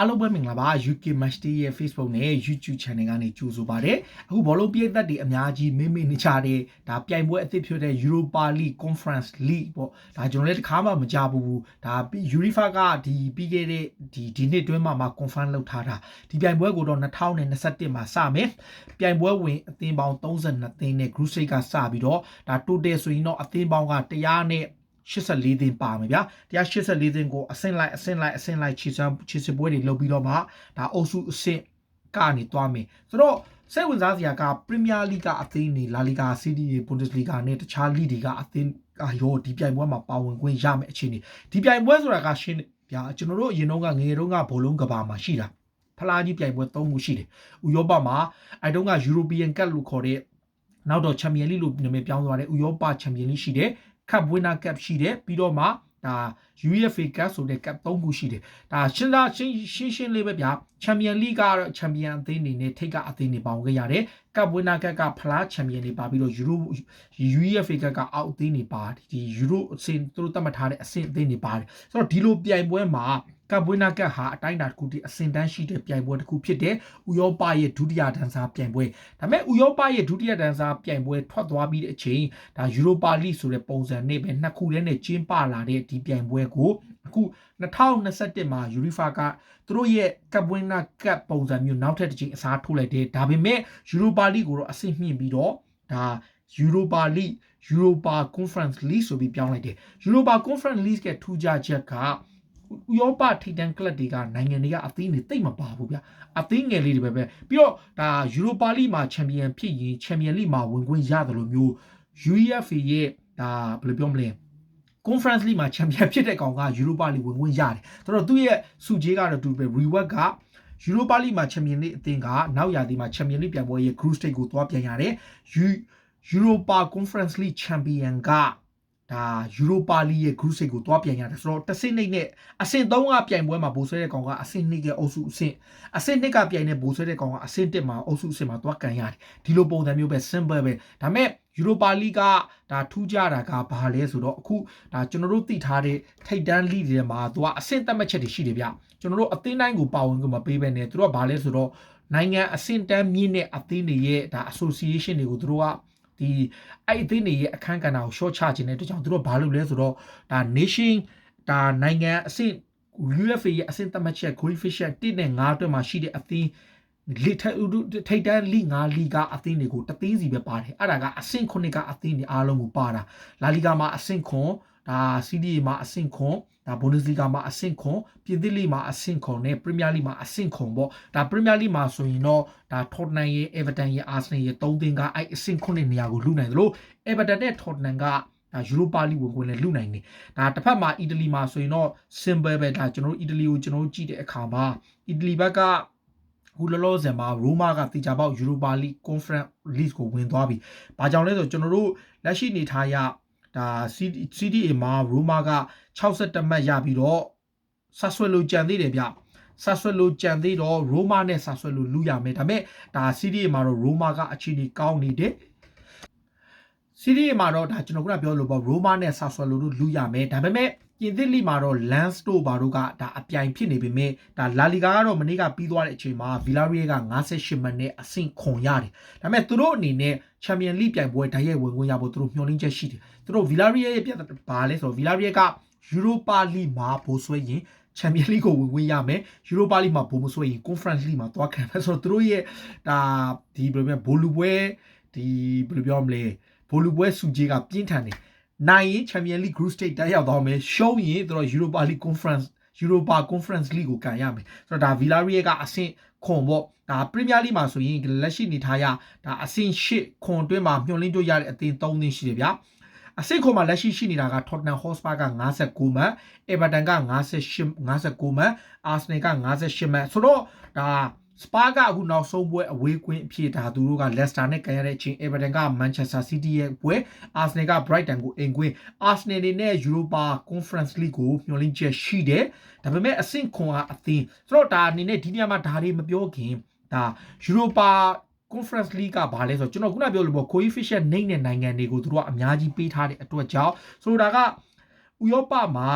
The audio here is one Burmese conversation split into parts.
အားလုံးပဲမင်္ဂလာပါ UK Match Day ရဲ့ Facebook နဲ့ YouTube Channel ကနေကြိုဆိုပါရစေအခုဘောလုံးပြည်သက်တွေအများကြီးမေးနေကြတဲ့ဒါပြိုင်ပွဲအသစ်ဖြစ်တဲ့ Europa League Conference League ပေါ့ဒါကျွန်တော်လည်းတစ်ခါမှမကြားဘူးဒါ UEFA ကဒီပြီးခဲ့တဲ့ဒီနှစ်တွင်းမှာ confirm လုပ်ထားတာဒီပြိုင်ပွဲကိုတော့2021မှာစမယ်ပြိုင်ပွဲဝင်အသင်းပေါင်း32သင်းနဲ့ Group Stage ကစပြီးတော့ဒါ total ဆိုရင်တော့အသင်းပေါင်းက100နဲ့84သင်းပါမယ်ဗျာ184သင်းကိုအဆင့်လိုက်ခြေစစ်ပွဲတွေလုပ်ပြီးတော့မှဒါအုပ်စုအဆင့်ကနေတွားမယ်ဆိုတော့စိတ်ဝင်စားစရာက Premier League ကအသင်းတွေ La Liga, Serie A, Bundesliga နဲ့တခြား league တွေကအသင်းရောဒီပြိုင်ပွဲမှာပါဝင်ခွင့်ရမယ်အခြေအနေဒီပြိုင်ပွဲဆိုတာကရှင်းဗျာကျွန်တော်တို့အရင်တော့ငငယ်တုန်းကဘောလုံးကဘာမှာရှိတာဖလားကြီးပြိုင်ပွဲ3ခုရှိတယ်ဥရောပမှာအဲတုန်းက European Cup လို့ခေါ်တဲ့နောက်တော့ Champion League လို့နာမည်ပြောင်းသွားတယ်ဥရောပ Champion League ရှိတယ် Cup Winner Cup ရှိတယ်ပြီးတော့မှဒါ UEFA Cup ဆိုတဲ့ Cup 3ခုရှိတယ်ဒါရှင်းလေးပဲဗျာ Champion League ကတော့ Champion အသင်းတွေနဲ့ထိပ်ကအသင်းတွေပေါင်းခဲ့ရတယ် Cup Winner Cup ကဖလား Champion တွေပါပြီးတော့ UEFA Cup ကအောက်အသင်းတွေပါတယ်ဒီ Euro အဆင့်သူတို့သတ်မှတ်ထားတဲ့အဆင့်အသင်းတွေပါတယ်ဆိုတော့ဒီလိုပြိုင်ပွဲမှာကပ်ဝင်းနာကတ်ဟာအတိုင်းအတာတစ်ခုတည်းအဆင့်တန်းရှိတဲ့ပြိုင်ပွဲတစ်ခုဖြစ်တဲ့ဥရောပရဲ့ဒုတိယဒန်းစားပြိုင်ပွဲဒါပေမဲ့ဥရောပရဲ့ဒုတိယဒန်းစားပြိုင်ပွဲထွက်သွားပြီးတဲ့အချိန်ဒါ Europa League ဆိုတဲ့ပုံစံနဲ့ပဲနှစ်ခုတည်းနဲ့ကျင်းပလာတဲ့ဒီပြိုင်ပွဲကိုအခု2021မှာ UEFA ကသူတို့ရဲ့ကပ်ဝင်းနာကတ်ပုံစံမျိုးနောက်ထပ်တစ်ချိန်အစားထိုးလိုက်တယ်ဒါပေမဲ့ Europa League ကိုတော့အဆင့်မြင့်ပြီးတော့ဒါ Europa League Europa Conference League ဆိုပြီးပြောင်းလိုက်တယ် Europa Conference League ရဲ့ထူးခြားချက်ကဥရောပထိပ်တန်းကလပ်တွေကနိုင်ငံတွေကအသင်းတွေတိတ်မပါဘူးဗျအသင်းငယ်လေးတွေပဲပြီးတော့ဒါ Europa League မှာ Champion ဖြစ်ရင် Champion League မှာဝင်ခွင့်ရတယ်လို့မျိုး UEFA ရဲ့ဒါဘယ်လိုပြောမလဲ Conference League မှာ Champion ဖြစ်တဲ့ကောင်က Europa League ဝင်ခွင့်ရတယ်ဆိုတော့သူ့ရဲ့စုကြေးကတော့တူပဲ reward က Europa League မှာ Champion League အသင်းကနောက်ရာသီမှာ Champion League ပြိုင်ပွဲရဲ့ Group Stage ကိုသွားပြန်ရတယ် Europa Conference League Champion ကဒါ Europa League ရဲ့ Group Stage ကိုတွားပြန်ရတယ်ဆိုတော့တစ်ဆင့်နဲ့အဆင့်3ကပြိုင်ပွဲမှာဘိုးဆွဲတဲ့ကောင်ကအဆင့်2ရဲ့အုပ်စုအဆင့်2ကပြိုင်တဲ့ဘိုးဆွဲတဲ့ကောင်ကအဆင့်1မှာအုပ်စုအဆင့်မှာတွားကန်ရတယ်ဒီလိုပုံစံမျိုးပဲ simple ပဲဒါပေမဲ့ Europa League ကဒါထူးခြားတာကဘာလဲဆိုတော့အခုဒါကျွန်တော်တို့သိထားတဲ့ထိပ်တန်း league တွေမှာသူကအဆင့်သတ်မှတ်ချက်တွေရှိတယ်ဗျကျွန်တော်တို့အသင်းတိုင်းကိုပါဝင်ခွင့်မပေးဘဲနဲ့သူတို့ကဘာလဲဆိုတော့နိုင်ငံအဆင့်တန်းမြင့်တဲ့အသင်းတွေရဲ့ဒါ association တွေကိုသူတို့ကဒီအဲ့အသင်းတွေရဲ့အခန်းကဏ္ဍကို short ချခြင်းတဲ့အတွက်ကြောင့်သူတို့ဘာလုပ်လဲဆိုတော့ဒါ nation ဒါနိုင်ငံအဆင့် UEFA ရဲ့အဆင့်သတ်မှတ်ချက် coefficient 1နဲ့5အတွက်မှာရှိတဲ့အသင်းထိပ်တန်း league 5 league ကအသင်းတွေကိုတသင်းစီပဲပါတယ်အဲ့ဒါကအဆင့်9ကအသင်းတွေအားလုံးကိုပါတာ La Liga မှာအဆင့်9ဒါ Serie A မှာအဆင့်9ဒါ Bundesliga မှာအဆင့်9ပြင်သစ်လိမှာအဆင့်9နဲ့ Premier League မှာအဆင့်9ပေါ့ဒါ Premier League မှာဆိုရင်တော့ဒါ Tottenham ရဲ့ Everton ရဲ့ Arsenal ရဲ့3သင်းကအဲ့အဆင့်9နေရာကိုလူနိုင်တယ်လို့ Everton နဲ့ Tottenham ကဒါ Europa League ဝင်ခွင့်နဲ့လူနိုင်တယ်ဒါတစ်ဖက်မှာအီတလီမှာဆိုရင်တော့ simple ပဲဒါကျွန်တော်တို့အီတလီကိုကျွန်တော်တို့ကြည့်တဲ့အခါမှာအီတလီဘက်ကခုလောလောဆယ်မှာရိုမာကတေချာပေါက် Europa League Conference League ကိုဝင်သွားပြီ။ဘာကြောင့်လဲဆိုတော့ကျွန်တော်တို့လက်ရှိနေထားရဒါ Serie A မှာရိုမာက61မှတ်ရပြီးတော့ဆတ်ဆွဲလို့ကြံသေးတယ်ဗျ။ဆတ်ဆွဲလို့ကြံသေးတော့ရိုမာနဲ့ဆတ်ဆွဲလို့လူရမယ်။ဒါပေမဲ့ဒါ Serie A မှာတော့ရိုမာကအခြေအနေကောင်းနေတယ်။ Serie A မှာတော့ဒါကျွန်တော်ကပြောလို့ပေါ့ရိုမာနဲ့ဆတ်ဆွဲလို့လူရမယ်။ဒါပေမဲ့ပြင်သစ်လိမှာတော့ Lens တို့ဘာတို့ကဒါအပြိုင်ဖြစ်နေပေမဲ့ဒါ La Liga ကတော့မနေ့ကပြီးသွားတဲ့အချိန်မှာ Villarreal က58မှတ်နဲ့အဆင့်ခွန်ရတယ်။ဒါပေမဲ့သူတို့အနေနဲ့ Champion League ပြိုင်ပွဲဓာတ်ရိုက်ဝင်ခွင့်ရဖို့သူတို့မျှော်လင့်ချက်ရှိတယ်။သူတို့ Villarreal ရဲ့ပြဿနာဘာလဲဆိုတော့ Villarreal က Europa League မှာဘိုးဆွဲရင် Champion League ကိုဝင်ခွင့်ရမယ်။ Europa League မှာဘိုးမဆွဲရင် Conference League မှာသွားခံမယ်ဆိုတော့သူတို့ရဲ့ဒါဒီဘယ်လိုဘိုလူပွဲဒီဘယ်လိုပြောမလဲဘိုလူပွဲစုကြီးကပြင်းထန်တယ်။နိုင်ရင် Champion League Group Stage တက်ရောက်သွားမယ်ရှုံးရင်သူတို့ Europa Conference League ကိုကန်ရမယ်ဆိုတော့ဒါ Villarreal ကအဆင့်ခွန်ပေါ့ဒါ Premier League မှာဆိုရင်လက်ရှိနေထားရဒါအဆင့်8ခွန်အတွင်းမှာမျှော်လင့်ကြရတဲ့အသင်း3သင်းရှိတယ်ဗျာအဆင့်ခွန်မှာလက်ရှိနေတာက Tottenham Hotspur က59မှတ် Everton က59မှတ် Arsenal က58မှတ်ဆိုတော့ဒါစပါးကအခုနောက်ဆုံးပွဲအဝေးကွင်းအဖြစ်ဒါသူတို့က Leicester နဲ့ကန်ရတဲ့အချိန် Everton က Manchester City ရဲ့ပွဲ Arsenal က Brighton ကိုအိမ်ကွင်း Arsenal တွေနဲ့ Europa Conference League ကိုမျှော်လင့်ချက်ရှိတယ်ဒါပေမဲ့အဆင့်ခွန်ကအသင်းဆိုတော့ဒါအနေနဲ့ဒီနေရာမှာဒါတွေမပြောခင်ဒါ Europa Conference League ကဘာလဲဆိုတော့ကျွန်တော်ခုနပြောလို့ပေါ့ coefficient နိုင်တဲ့နိုင်ငံတွေကိုသူတို့ကအများကြီးပေးထားတဲ့အတွက်ကြောင့်ဆိုတော့ဒါကဥရောပမှာ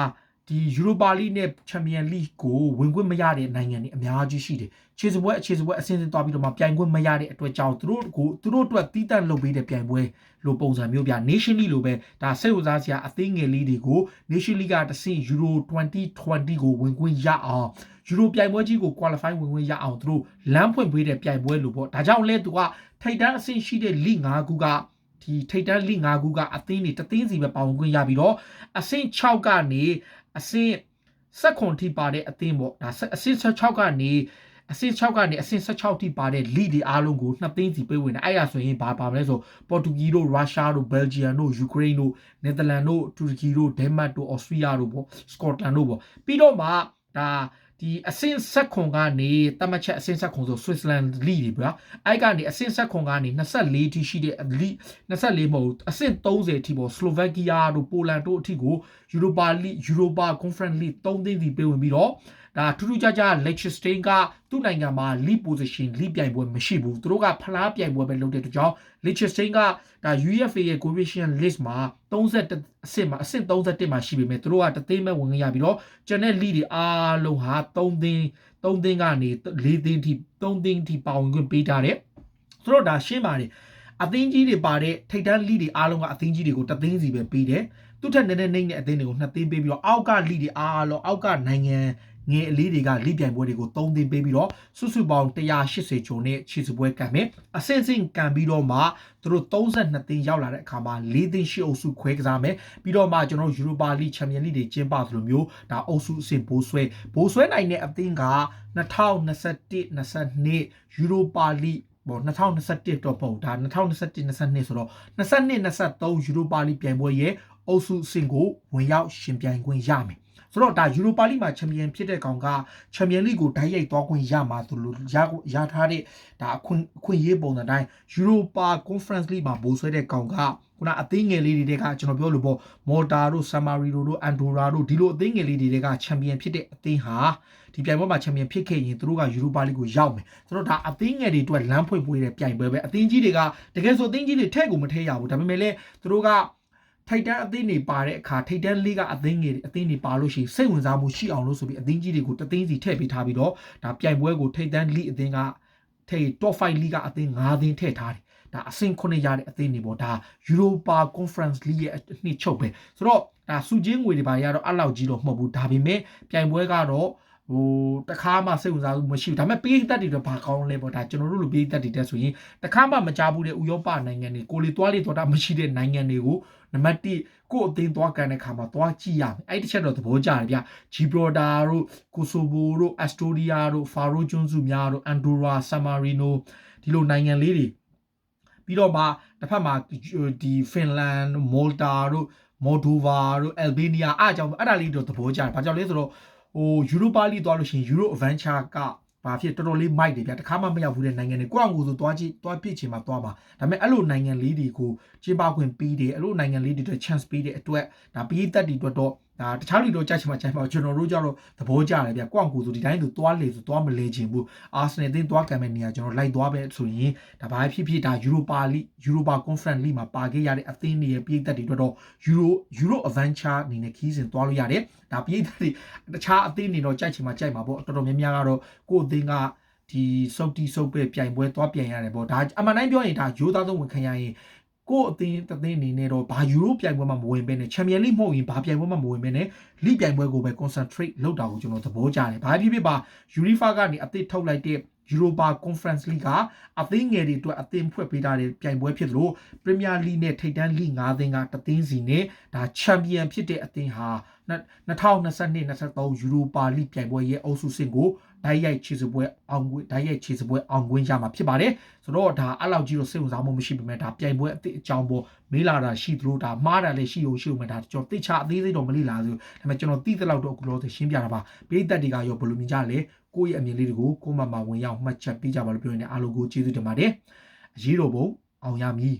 ဒီယူရိုပါလိနဲ့ချန်ပီယံလိကိုဝင်ခွင့်မရတဲ့နိုင်ငံတွေအများကြီးရှိတယ်ခြေစပွဲအစင်းသွားပြီးတော့မှပြိုင်ခွင့်မရတဲ့အတွက်ကြောင့်သူတို့အတွက်တီးတန့်လုပ်ပေးတဲ့ပြိုင်ပွဲလိုပုံစံမျိုးပြ Nation League လိုပဲဒါစိတ်ဝင်စားစရာအသင်းငယ်လေးတွေကို Nation League ကတဆင့် Euro 2020ကိုဝင်ခွင့်ရအောင်ယူရိုပြိုင်ပွဲကြီးကို qualify ဝင်ခွင့်ရအောင်သူတို့လမ်းဖွင့်ပေးတဲ့ပြိုင်ပွဲလိုပေါ့ဒါကြောင့်လဲသူကထိပ်တန်းအဆင့်ရှိတဲ့ League 5ခုကဒီထိပ်တန်း League 5ခုကအသင်းတွေတသင်းစီပဲပါဝင်ခွင့်ရပြီးတော့အဆင့်6ကနေအဆင့်16ထိပါတဲ့အသင်းပေါ့ဒါအဆင့်16ကနေအဆင့်6ကနေအဆင့်16ထိပါတဲ့ league တွေအားလုံးကိုနှစ်သိန်းစီပေးဝင်တယ်အဲ့ဒါဆိုရင်ဘာပါမလဲဆိုပေါ်တူဂီတို့ရုရှားတို့ဘယ်လ်ဂျီယံတို့ယူကရိန်းတို့နယ်သာလန်တို့တူရကီတို့ဒိန်းမတ်တို့အော်စတြီးယားတို့ပေါ့စကော့တလန်တို့ပေါ့ပြီးတော့မှဒါဒီအဆင့်16ကနေတမတ်ချက်အဆင့်16ဆိုဆွစ်ဇာလန်လိတွေဗျာအဲ့ကနေအဆင့်16ကနေ24ထိရှိတဲ့လိ24မဟုတ်အဆင့်30ထိပေါ့စလိုဗက်ကီးယားတို့ပိုလန်တို့အထိကိုယူရိုပါလိယူရိုပါကွန်ဖရင့်လိ3သိန်းစီပေးဝင်ပြီးတော့ဒါထူးထူးခြားခြား Liechtenstein ကသူ့နိုင်ငံမှာ league position league ပြိုင်ပွဲမရှိဘူးသူတို့ကဖလားပြိုင်ပွဲပဲလုပ်တဲ့အတွက်ကြောင့် Liechtenstein ကဒါ UEFA ရဲ့ coefficient list မှာ31အဆင့်မှာအဆင့်31မှာရှိပေမဲ့သူတို့ကတသိန်းမဲ့ဝင်ရပြီးတော့ကျန်တဲ့ league တွေအားလုံးဟာ3သိန်းကနေ4သိန်းထိ3သိန်းထိပါဝင်ခွင့်ပေးထားတယ်သူတို့ဒါရှင်းပါတယ်အသင်းကြီးတွေပါတဲ့ထိပ်တန်း league တွေအားလုံးကအသင်းကြီးတွေကိုတသိန်းစီပဲပေးတယ်သူထက်နည်းနည်းနှိမ့်တဲ့အသင်းတွေကို2သိန်းပေးပြီးတော့အောက်က league တွေအားလုံးအောက်ကနိုင်ငံငယ်အလေးတွေကလိပြိုင်ပွဲတွေကို3သိန်းပေးပြီးတော့စုစုပေါင်း180ကျော်နဲ့ခြေစပွဲကန်မယ်အဆင့်ဆင့်ကန်ပြီးတော့မှသူတို့32သိန်းရောက်လာတဲ့အခါမှာ4သိန်း8အုပ်စုခွဲကစားမယ်ပြီးတော့မှကျွန်တော်ယူရိုပါလိချန်ပီယံလိတွေကျင်းပသလိုမျိုးဒါအုပ်စုအဆင့်ဘိုးဆွဲနိုင်တဲ့အသင်းက2021-22ယူရိုပါလိbon 2021တော့ပေါ့ဒါ2021-22ဆိုတော့22-23ယူရိုပါလိပြိုင်ပွဲရဲ့အုပ်စုအဆင့်ကိုဝင်ရောက်ရှင်ပြိုင်ခွင့်ရမယ်ဆိုတော့ဒါယူရိုပါလိမှာချန်ပီယံဖြစ်တဲ့ကောင်ကချန်ပီယံလိကိုဓာတ်ရိုက်သွားခွင့်ရမှာသူလို့ရထားတဲ့ဒါအခွင့်ရေးပုံစံတိုင်းယူရိုပါကွန်ဖရင့်လိမှာဘိုးဆွဲတဲ့ကောင်ကခုနအသင်းငယ်လေးတွေကကျွန်တော်ပြောလို့ပေါ့မော်တာတို့ဆာမာရီတို့အန်ဒိုရာတို့ဒီလိုအသင်းငယ်လေးတွေကချန်ပီယံဖြစ်တဲ့အသင်းဟာဒီပြိုင်ပွဲမှာချန်ပီယံဖြစ်ခဲ့ရင်သူတို့ကယူရိုပါလိကိုရောက်မယ်ဆိုတော့ဒါအသင်းငယ်တွေအတွက်လမ်းဖွင့်ပေးတဲ့ပြိုင်ပွဲပဲအသင်းကြီးတွေကတကယ်ဆိုအသင်းကြီးတွေထဲ့ကိုမထဲ့ရဘူးဒါပေမဲ့လည်းသူတို့ကထိပ်တန်းအသင်းတွေပါတဲ့အခါထိပ်တန်းလေးကအသင်းငယ်အသင်းတွေပါလို့ရှိရင်စိတ်ဝင်စားမှုရှိအောင်လို့ဆိုပြီးအသင်းကြီးတွေကိုတသိန်းစီထည့်ပေးထားပြီးတော့ဒါပြိုင်ပွဲကိုထိပ်တန်းလိအသင်းကထိပ် top 5 league ကအသင်း9သင်းထည့်ထားတယ်ဒါအဆင့်9ရတဲ့အသင်းတွေပေါ့ဒါ Europa Conference League ရဲ့အနှစ်ချုပ်ပဲဆိုတော့ဒါစုချင်းငွေတွေပါရတော့အဲ့လောက်ကြီးတော့မဟုတ်ဘူးဒါပေမဲ့ပြိုင်ပွဲကတော့တခါမှစိတ်ဝင်စားမှုမရှိဘူးဒါပေမဲ့ပေးသက်တွေတော့ဘာကောင်းလဲပေါ့ဒါကျွန်တော်တို့လိုပေးသက်တွေတက်ဆိုရင်တခါမှမကြားဘူးတဲ့ဥရောပနိုင်ငံတွေကိုလေသွားလေတော့တာမရှိတဲ့နိုင်ငံတွေကိုနံပါတ်1ကိုအသင်းသွားကန်တဲ့ခါမှာသွားကြည့်ရမယ်အဲ့ဒီချက်တော့သဘောကျတယ်ဗျဂျီဘရိုတာတို့ကိုဆိုဘိုတို့အက်စတိုဒီယာတို့ဖာရိုကျွန်းစုများတို့အန်ဒိုရာဆာမာရီနိုဒီလိုနိုင်ငံလေးတွေပြီးတော့မှတစ်ဖက်မှာဒီဖင်လန်မော်လ်တာတို့မော်ဒိုဗာတို့အယ်ဘေးနီးယားအားကြောင့်အဲ့ဒါလေးတော့သဘောကျတယ်ဘာကြောင့်လဲဆိုတော့ယူရိုပါလိသွားလို့ရှိရင်ယူရိုအဗန်ချာကဘာဖြစ်တော်တော်လေးမိုက်တယ်ဗျတခါမှမရောက်ဘူးတဲ့နိုင်ငံတွေကိုယ့်အကူဆိုသွားကြည့်သွားပြစ်ချင်မှသွားမှာဒါပေမဲ့အဲ့လိုနိုင်ငံလေးတွေကိုကျင်းပခွင့်ပေးတယ်အဲ့လိုနိုင်ငံလေးတွေအတွက် chance ပေးတဲ့အတွက်ဒါပြည်သက်တွေအတွက်တော့ဒါတခြားလူတို့ကြိုက်ချင်မှကြိုက်ပါကျွန်တော်တို့ကြတော့သဘောကျတယ်ဗျကိုယ့်အကူဆိုဒီတိုင်းသူသွားလေဆိုသွားမလဲချင်ဘူးအာဆနယ်အသင်းသွားကံမဲ့နေရာကျွန်တော်လိုက်သွားပဲဆိုရင်ဒါဘာဖြစ်ဖြစ်ဒါယူရိုပါကွန်ဖရင့်လိမှာပါခဲ့ရတဲ့အသင်းတွေရဲ့ပြည်သက်တွေအတွက်တော့ယူရိုအဗန်ချာအနေနဲ့ခီးစဉ်သွားလို့ရတယ်ဒါပြည်သက်တွေတခြားအသင်းတွေတော့ကြိုက်ချင်မှကြိုက်မှာပေါ့တော်တော်များများကတော့ကိုယ့်အသင်းကဒီစုပ်တီစုပ်ပဲပြိုင်ပွဲသွားပြန်ရတယ်ပေါ့ဒါအမှန်တိုင်းပြောရင်ဒါရိုးသားဆုံးဝင်ခံရရင်ကိုယ့်အသင်းအနေနဲ့တော့ဘာယူရိုပြိုင်ပွဲမှာမဝင်ဘဲနဲ့ချန်ပီယံလိမဟုတ်ရင်ဘာပြိုင်ပွဲမှာမဝင်ဘဲနဲ့လိပြိုင်ပွဲကိုပဲ concentrate လုပ်တာကိုကျွန်တော်သဘောကျတယ်ဘာဖြစ်ဖြစ်ပါ UEFA ကနေအသစ်ထုတ်လိုက်တဲ့ Europa Conference League ကအသင်းငယ်တွေအတွက်အသင်းဖွဲ့ပေးထားတဲ့ပြိုင်ပွဲဖြစ်လို့ Premier League နဲ့ထိပ်တန်း League 5သင်းကတသင်းစီနဲ့ဒါချန်ပီယံဖြစ်တဲ့အသင်းဟာ2022-23 Europa League ပြိုင်ပွဲရဲ့အုပ်စုဆင့်ကိုဓာတ်ရိုက်ခြေစပွဲအောင်ခွင့်ရမှာဖြစ်ပါတယ်ဆိုတော့ဒါအဲ့လောက်ကြီးတော့စိတ်ဝင်စားမှုမရှိပေမဲ့ဒါပြိုင်ပွဲအသစ်အကြောင်းပေါ်မေးလာတာရှိသလိုဒါမှားတာလည်းရှိအောင်မဲ့ဒါကျွန်တော်တိကျအသေးစိတ်တော့မလေ့လာဘူးဒါပေမဲ့ကျွန်တော်သိသလောက်တော့အခုလောရှင်းပြတာပါပြည်သက်တွေကရောဘယ်လိုမြင်ကြလဲကိုယ့်ရဲ့အမြင်လေးတွေကိုကိုမမဝင်ရောက်မှတ်ချက်ပေးကြပါလို့ပြောနေအားလုံးကိုကျေးဇူးတင်ပါတယ်အရေးတော်ပုံအောင်ရမည်